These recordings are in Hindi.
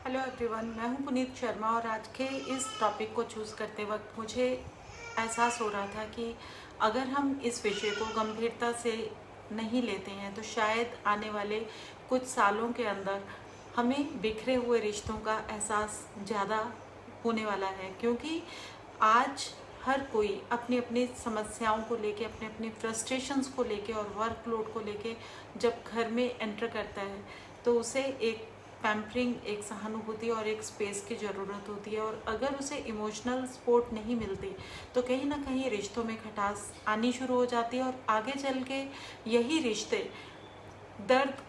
हेलो एवरीवन, मैं हूं पुनीत शर्मा और आज के इस टॉपिक को चूज़ करते वक्त मुझे एहसास हो रहा था कि अगर हम इस विषय को गंभीरता से नहीं लेते हैं तो शायद आने वाले कुछ सालों के अंदर हमें बिखरे हुए रिश्तों का एहसास ज़्यादा होने वाला है। क्योंकि आज हर कोई अपनी अपनी समस्याओं को लेके, अपने अपने फ्रस्ट्रेशंस को लेके और वर्कलोड को लेके जब घर में एंटर करता है तो उसे एक पैम्परिंग, एक सहानुभूति और एक स्पेस की ज़रूरत होती है। और अगर उसे इमोशनल सपोर्ट नहीं मिलती तो कहीं ना कहीं रिश्तों में खटास आनी शुरू हो जाती है और आगे चल के यही रिश्ते दर्द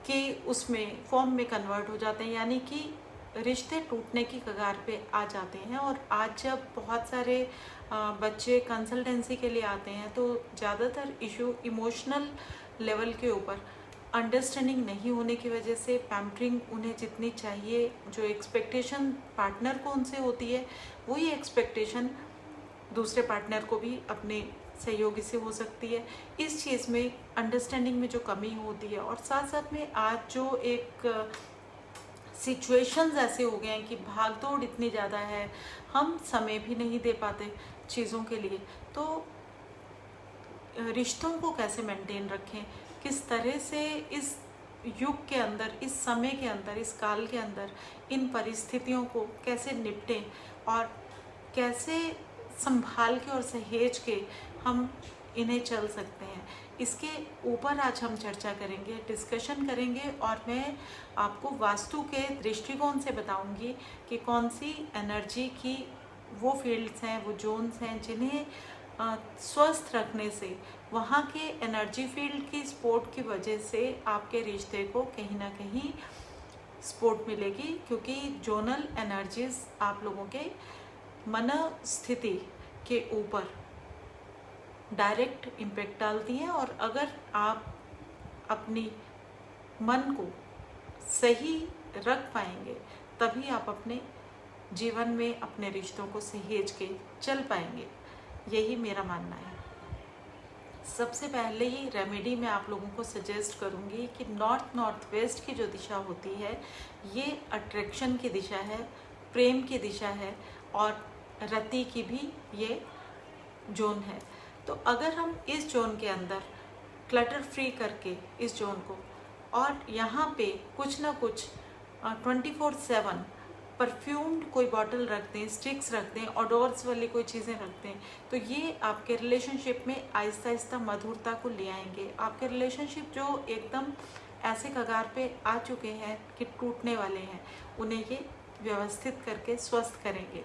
के उसमें फॉर्म में कन्वर्ट हो जाते हैं, यानी कि रिश्ते टूटने की कगार पे आ जाते हैं। और आज जब बहुत सारे बच्चे कंसल्टेंसी के लिए आते हैं तो ज़्यादातर इशू इमोशनल लेवल के ऊपर अंडरस्टैंडिंग नहीं होने की वजह से पैम्परिंग उन्हें जितनी चाहिए, जो एक्सपेक्टेशन पार्टनर को उनसे होती है वही एक्सपेक्टेशन दूसरे पार्टनर को भी अपने सहयोगी से हो सकती है। इस चीज़ में अंडरस्टैंडिंग में जो कमी होती है, और साथ साथ में आज जो एक सिचुएशंस ऐसे हो गए हैं कि भागदौड़ इतनी ज़्यादा है, हम समय भी नहीं दे पाते चीज़ों के लिए। तो रिश्तों को कैसे मेंटेन रखें, किस तरह से इस युग के अंदर, इस समय के अंदर, इस काल के अंदर इन परिस्थितियों को कैसे निपटें और कैसे संभाल के और सहेज के हम इन्हें चल सकते हैं, इसके ऊपर आज हम चर्चा करेंगे, डिस्कशन करेंगे। और मैं आपको वास्तु के दृष्टिकोण से बताऊंगी कि कौन सी एनर्जी की वो फील्ड्स हैं, वो जोन्स हैं जिन्हें स्वस्थ रखने से, वहाँ के एनर्जी फील्ड की सपोर्ट की वजह से आपके रिश्ते को कहीं ना कहीं सपोर्ट मिलेगी। क्योंकि जोनल एनर्जीज आप लोगों के मन स्थिति के ऊपर डायरेक्ट इम्पैक्ट डालती हैं। और अगर आप अपनी मन को सही रख पाएंगे तभी आप अपने जीवन में अपने रिश्तों को सहेज के चल पाएंगे, यही मेरा मानना है। सबसे पहले ही रेमेडी मैं आप लोगों को सजेस्ट करूंगी कि नॉर्थ वेस्ट की जो दिशा होती है ये अट्रैक्शन की दिशा है, प्रेम की दिशा है और रति की भी ये जोन है। तो अगर हम इस जोन के अंदर क्लटर फ्री करके इस जोन को, और यहाँ पे कुछ ना कुछ 24/7 परफ्यूम्ड कोई बॉटल रख दें, स्टिक्स रख दें, ऑडोर्स वाली कोई चीज़ें रख दें, तो ये आपके रिलेशनशिप में आहिस्ता आहिस्ता मधुरता को ले आएंगे। आपके रिलेशनशिप जो एकदम ऐसे कगार पे आ चुके हैं कि टूटने वाले हैं, उन्हें ये व्यवस्थित करके स्वस्थ करेंगे।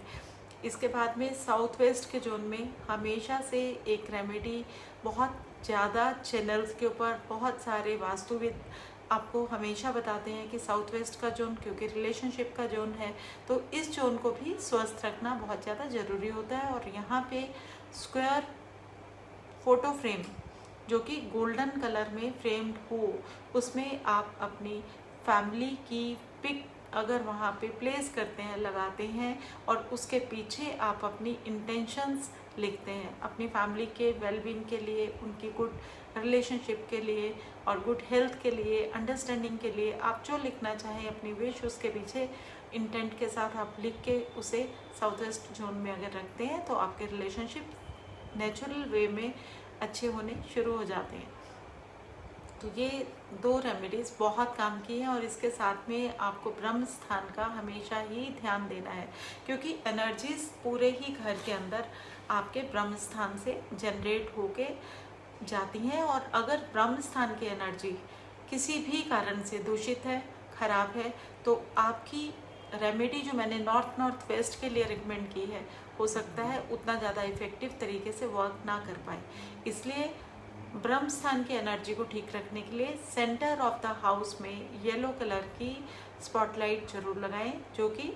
इसके बाद में साउथ वेस्ट के जोन में हमेशा से एक रेमेडी, बहुत ज़्यादा चैनल्स के ऊपर बहुत सारे वास्तुविद आपको हमेशा बताते हैं कि साउथ वेस्ट का जोन, क्योंकि रिलेशनशिप का जोन है, तो इस जोन को भी स्वस्थ रखना बहुत ज़्यादा ज़रूरी होता है। और यहाँ पे स्क्वायर फोटो फ्रेम जो कि गोल्डन कलर में फ्रेम्ड हो, उसमें आप अपनी फैमिली की पिक अगर वहाँ पे प्लेस करते हैं, लगाते हैं, और उसके पीछे आप अपनी इंटेंशंस लिखते हैं अपनी फैमिली के वेलबींग के लिए, उनकी गुड रिलेशनशिप के लिए और गुड हेल्थ के लिए, अंडरस्टैंडिंग के लिए, आप जो लिखना चाहें अपनी विश, उसके पीछे इंटेंट के साथ आप लिख के उसे साउथ वेस्ट जोन में अगर रखते हैं तो आपके रिलेशनशिप नेचुरल वे में अच्छे होने शुरू हो जाते हैं। तो ये 2 रेमेडीज़ बहुत काम की हैं। और इसके साथ में आपको ब्रह्म स्थान का हमेशा ही ध्यान देना है, क्योंकि एनर्जीज पूरे ही घर के अंदर आपके ब्रह्म स्थान से जनरेट होके जाती हैं। और अगर ब्रह्म स्थान की एनर्जी किसी भी कारण से दूषित है, खराब है, तो आपकी रेमेडी जो मैंने नॉर्थ वेस्ट के लिए रिकमेंड की है, हो सकता है उतना ज़्यादा इफेक्टिव तरीके से वर्क ना कर पाए। इसलिए ब्रह्म स्थान की एनर्जी को ठीक रखने के लिए सेंटर ऑफ द हाउस में येलो कलर की स्पॉटलाइट जरूर लगाएं, जो कि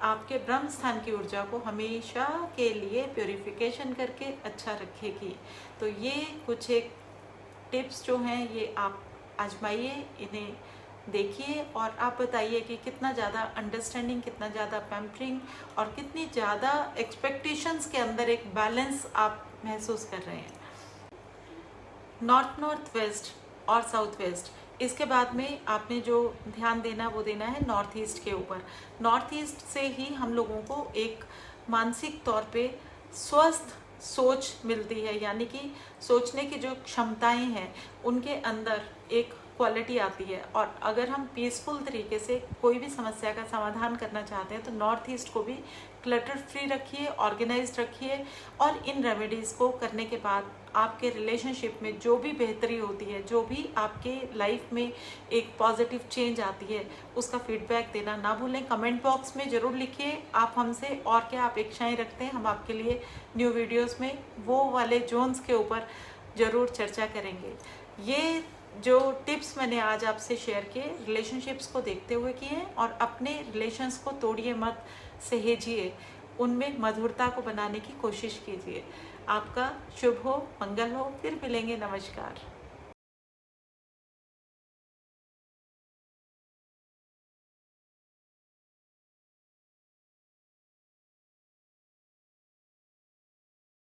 आपके ब्रह्म स्थान की ऊर्जा को हमेशा के लिए प्योरिफिकेशन करके अच्छा रखेगी। तो ये कुछ एक टिप्स जो हैं ये आप आजमाइए, इन्हें देखिए और आप बताइए कि कितना ज़्यादा अंडरस्टैंडिंग, कितना ज़्यादा पैम्परिंग और कितनी ज़्यादा एक्सपेक्टेशंस के अंदर एक बैलेंस आप महसूस कर रहे हैं। नॉर्थ वेस्ट और साउथ वेस्ट इसके बाद में आपने जो ध्यान देना वो देना है नॉर्थ ईस्ट के ऊपर। नॉर्थ ईस्ट से ही हम लोगों को एक मानसिक तौर पे स्वस्थ सोच मिलती है, यानी कि सोचने की जो क्षमताएं हैं उनके अंदर एक क्वालिटी आती है। और अगर हम पीसफुल तरीके से कोई भी समस्या का समाधान करना चाहते हैं तो नॉर्थ ईस्ट को भी क्लटर फ्री रखिए, ऑर्गेनाइज्ड रखिए, और इन रेमेडीज़ को करने के बाद आपके रिलेशनशिप में जो भी बेहतरी होती है, जो भी आपके लाइफ में एक पॉजिटिव चेंज आती है, उसका फीडबैक देना ना भूलें। कमेंट बॉक्स में ज़रूर लिखिए आप हमसे और क्या अपेक्षाएं रखते हैं। हम आपके लिए न्यू वीडियोस में वो वाले जोन्स के ऊपर ज़रूर चर्चा करेंगे। ये जो टिप्स मैंने आज आपसे शेयर किए रिलेशनशिप्स को देखते हुए किए हैं, और अपने रिलेशंस को तोड़िए मत, सहेजिए, उनमें मधुरता को बनाने की कोशिश कीजिए। आपका शुभ हो, मंगल हो, फिर मिलेंगे। नमस्कार।